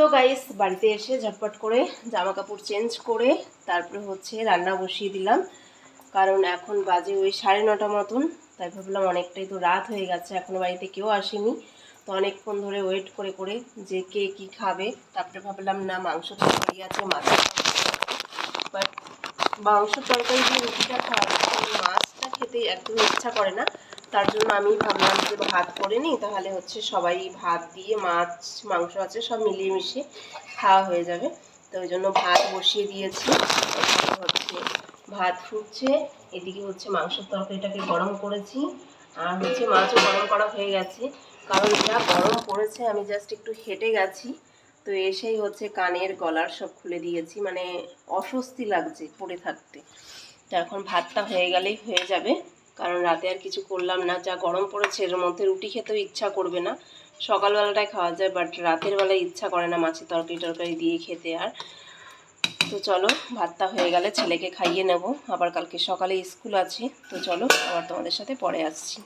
তো গাইস বাড়িতে এসে ঝটপট করে জামা কাপড় চেঞ্জ করে তারপরে হচ্ছে রান্না বসিয়ে দিলাম। কারণ এখন বাজে ওই 9:30 মতন। তাই ভাবলাম অনেকটাই তো রাত হয়ে গেছে, এখনো বাড়িতে কেউ আসেনি। তো অনেকক্ষণ ধরে ওয়েট করে করে যে কে কী খাবে, তারপরে ভাবলাম না মাংস তরকারি আছে, মাছের বাট মাংস তরকারি দিয়ে রুটিটা খাওয়া মাছটা খেতে একদম ইচ্ছা করে না। তার জন্য আমি ভাবলাম যে ভাত করে নিই, তাহলে হচ্ছে সবাই ভাত দিয়ে মাছ মাংস আছে সব মিলিয়ে মিশিয়ে খাওয়া হয়ে যাবে। তো ওই জন্য ভাত বসিয়ে দিয়েছি। হচ্ছে ভাত ফুটছে, এদিকে হচ্ছে মাংসের তরকারিটাকে গরম করেছি, আর হচ্ছে মাছও গরম করা হয়ে গেছে। কারণ যা গরম পড়েছে, আমি জাস্ট একটু হেঁটে গেছি, তো এসেই হচ্ছে কানের গলার সব খুলে দিয়েছি, মানে অস্বস্তি লাগছে পড়ে থাকতে। তো এখন ভাতটা হয়ে গেলেই হয়ে যাবে, কারণ রাতে আর কিছু করলাম না। যা গরম পড়েছে এর মধ্যে রুটি খেতেও ইচ্ছা করবে না। সকালবেলাটায় খাওয়া যায়, বাট রাতের বেলায় ইচ্ছা করে না মাছের তরকারি দিয়ে খেতে। আর তো চলো ভাতটা হয়ে গেলে ছেলেকে খাইয়ে নেব, আবার কালকে সকালে স্কুল আছে। তো চলো আবার তোমাদের সাথে পরে আসছি।